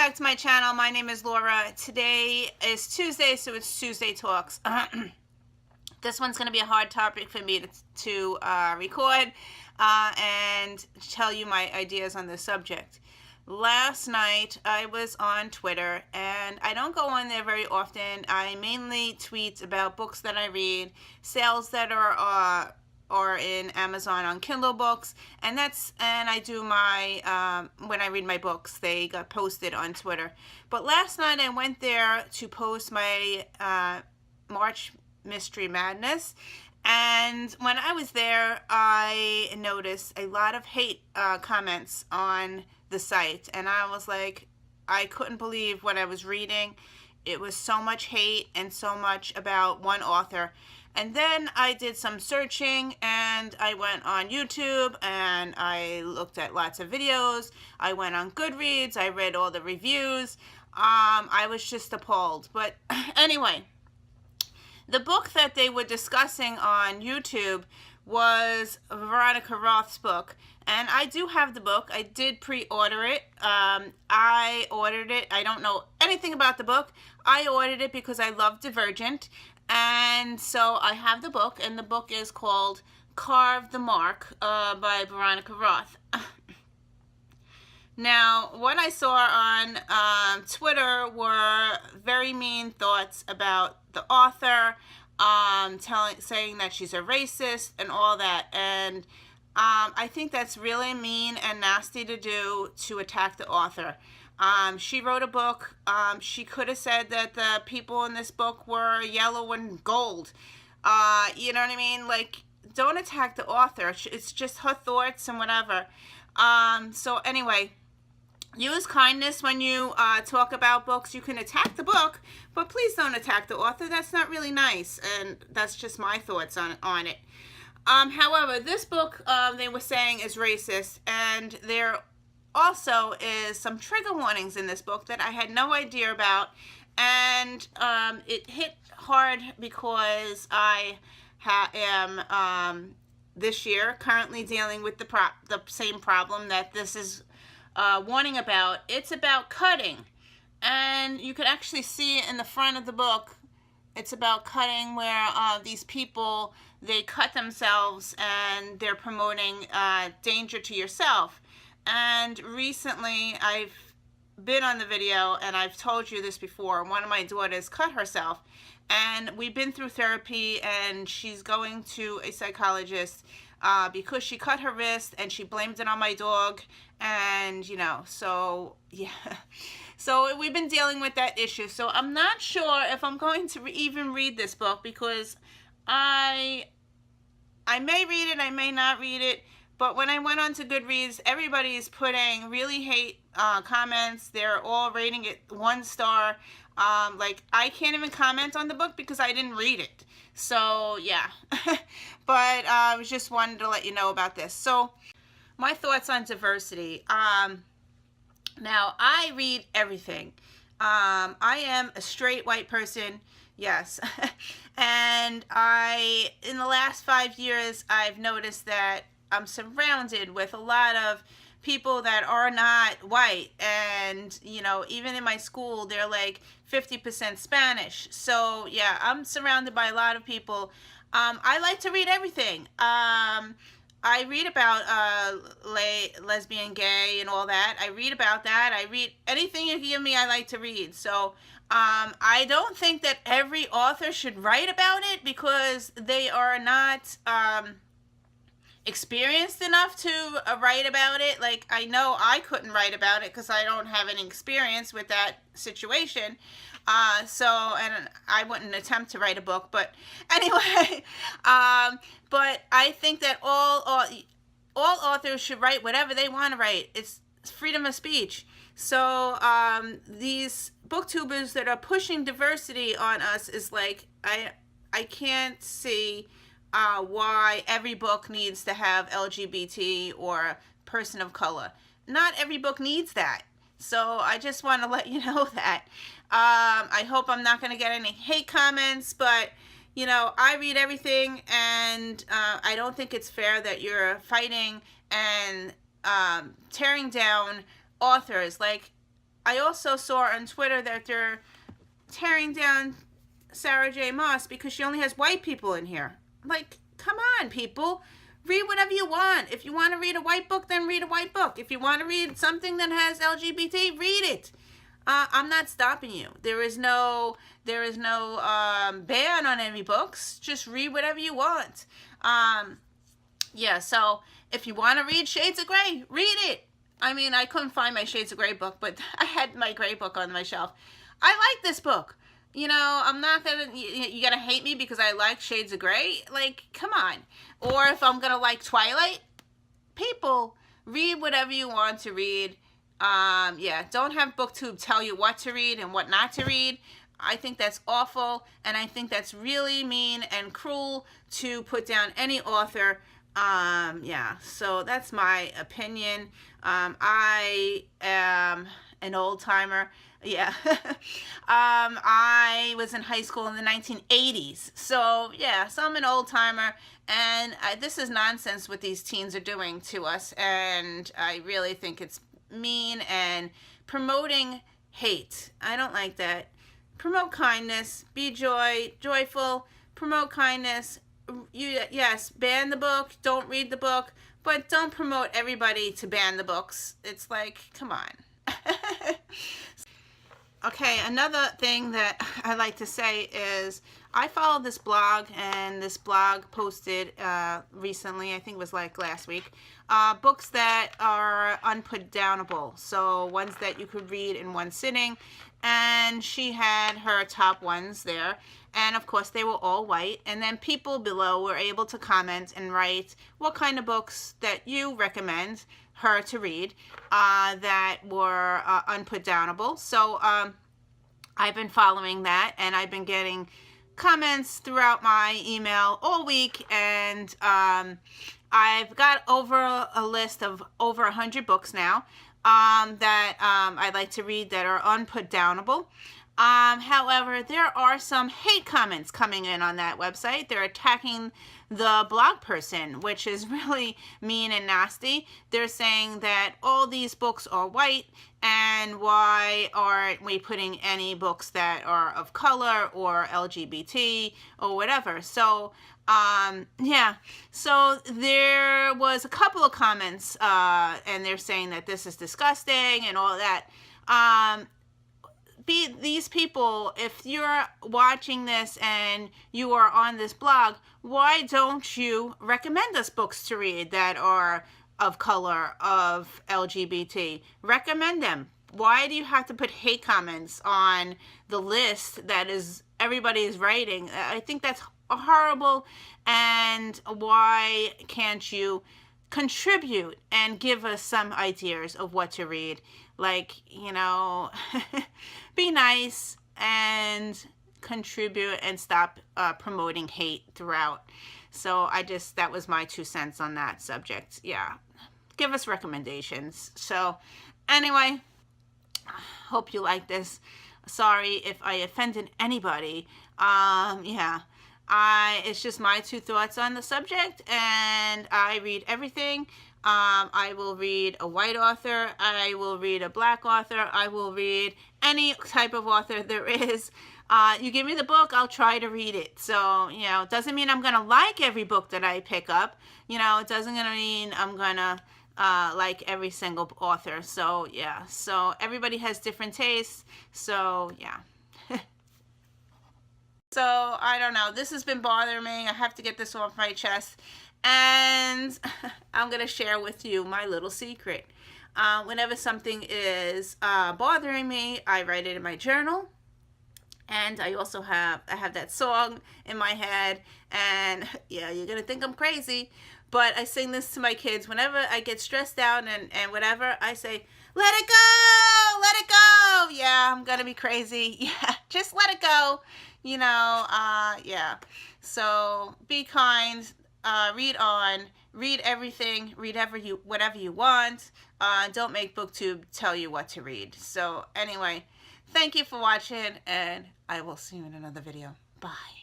back to my channel. My name is Laura. Today is Tuesday, so it's Tuesday Talks. This one's going to be a hard topic for me to record and tell you my ideas on this subject. Last night, I was on Twitter, and I don't go on there very often. I mainly tweet about books that I read, sales that are in Amazon on Kindle books, and I do my when I read my books, they got posted on Twitter. But last night I went there to post my March Mystery Madness, and when I was there, I noticed a lot of hate comments on the site, and I was like, I couldn't believe what I was reading. It was so much hate and so much about one author. And then I did some searching, and I went on YouTube and I looked at lots of videos. I went on Goodreads, I read all the reviews. I was just appalled. But anyway, the book that they were discussing on YouTube was Veronica Roth's book, and I do have the book. I did pre-order it. I ordered it. I don't know anything about the book. I ordered it because I love Divergent, and so I have the book, and the book is called Carve the Mark by Veronica Roth. Now, what I saw on Twitter were very mean thoughts about the author, saying that she's a racist and all that, and I think that's really mean and nasty to do, to attack the author. She wrote a book. She could have said that the people in this book were yellow and gold. You know what I mean? Like, don't attack the author. It's just her thoughts and whatever. So anyway, use kindness when you talk about books. You can attack the book, but please don't attack the author. That's not really nice, and that's just my thoughts on it. However, this book, they were saying, is racist, and there also is some trigger warnings in this book that I had no idea about, and it hit hard because I am this year currently dealing with the same problem that this is warning about. It's about cutting, and you could actually see in the front of the book, it's about cutting, where these people, they cut themselves and they're promoting danger to yourself. And recently I've been on the video, and I've told you this before, one of my daughters cut herself, and we've been through therapy, and she's going to a psychologist because she cut her wrist, and she blamed it on my dog, and so yeah. So we've been dealing with that issue. So I'm not sure if I'm going to even read this book, because I may read it, I may not read it. But when I went on to Goodreads, everybody's putting really hate comments. They're all rating it 1 star. Like, I can't even comment on the book because I didn't read it. So yeah. But I just wanted to let you know about this. So my thoughts on diversity. Now, I read everything. I am a straight white person, yes. And in the last 5 years, I've noticed that I'm surrounded with a lot of people that are not white. And, even in my school, they're like 50% Spanish. So, yeah, I'm surrounded by a lot of people. I like to read everything. I read about lesbian, gay, and all that. I read about that. I read anything you give me, I like to read. So I don't think that every author should write about it, because they are not experienced enough to write about it. Like, I know I couldn't write about it because I don't have any experience with that situation. And I wouldn't attempt to write a book, but anyway, but I think that all authors should write whatever they want to write. It's freedom of speech. So these booktubers that are pushing diversity on us is like, I can't see why every book needs to have LGBT or person of color. Not every book needs that. So I just want to let you know that. I hope I'm not going to get any hate comments, but I read everything, and I don't think it's fair that you're fighting and tearing down authors. Like, I also saw on Twitter that they're tearing down Sarah J. Maas because she only has white people in here. Like, come on, people. Read whatever you want. If you want to read a white book, then read a white book. If you want to read something that has LGBT, read it. I'm not stopping you. There is no ban on any books. Just read whatever you want. Yeah, so if you want to read Shades of Grey, read it. I mean, I couldn't find my Shades of Grey book, but I had my Grey book on my shelf. I like this book. You know, I'm not gonna, you gotta hate me because I like Shades of Grey? Like, come on. Or if I'm gonna like Twilight, people, read whatever you want to read. Yeah, don't have BookTube tell you what to read and what not to read. I think that's awful, and I think that's really mean and cruel to put down any author. Yeah, so that's my opinion. I am an old timer. Yeah. I was in high school in the 1980s. So, yeah, so I'm an old timer. And this is nonsense what these teens are doing to us. And I really think it's mean and promoting hate. I don't like that. Promote kindness. Be joyful. Promote kindness. Yes, ban the book. Don't read the book. But don't promote everybody to ban the books. It's like, come on. Okay, another thing that I like to say is I follow this blog, and this blog posted recently, I think it was like last week, books that are unputdownable, so ones that you could read in one sitting, and she had her top ones there, and of course they were all white, and then people below were able to comment and write what kind of books that you recommend her to read that were unputdownable. So I've been following that, and I've been getting comments throughout my email all week, and I've got over a list of over 100 books now that I'd like to read that are unputdownable. However, there are some hate comments coming in on that website. They're attacking the blog person, which is really mean and nasty. They're saying that all these books are white, and why aren't we putting any books that are of color or LGBT or whatever. So yeah, so there was a couple of comments, and they're saying that this is disgusting and all that. These people, if you're watching this and you are on this blog, why don't you recommend us books to read that are of color, of LGBT? Recommend them. Why do you have to put hate comments on the list that is everybody is writing? I think that's horrible. And why can't you contribute and give us some ideas of what to read? Like, you know, be nice and contribute and stop promoting hate throughout. So that was my 2 cents on that subject. Yeah, give us recommendations. So anyway, hope you like this. Sorry if I offended anybody. Yeah, it's just my 2 thoughts on the subject, and I read everything. I will read a white author, I will read a black author, I will read any type of author there is. You give me the book, I'll try to read it. So, you know, it doesn't mean I'm going to like every book that I pick up. You know, it doesn't mean I'm going to like every single author. So, yeah. So, everybody has different tastes. So, yeah. So, I don't know. This has been bothering me. I have to get this off my chest. And I'm going to share with you my little secret. Whenever something is bothering me, I write it in my journal. And I also have that song in my head. And yeah, you're going to think I'm crazy. But I sing this to my kids. Whenever I get stressed out and whatever, I say, let it go, let it go. Yeah, I'm going to be crazy. Yeah, just let it go. You know, yeah. So be kind. Read on, read everything, read whatever you want. Don't make BookTube tell you what to read. So anyway, thank you for watching, and I will see you in another video. Bye.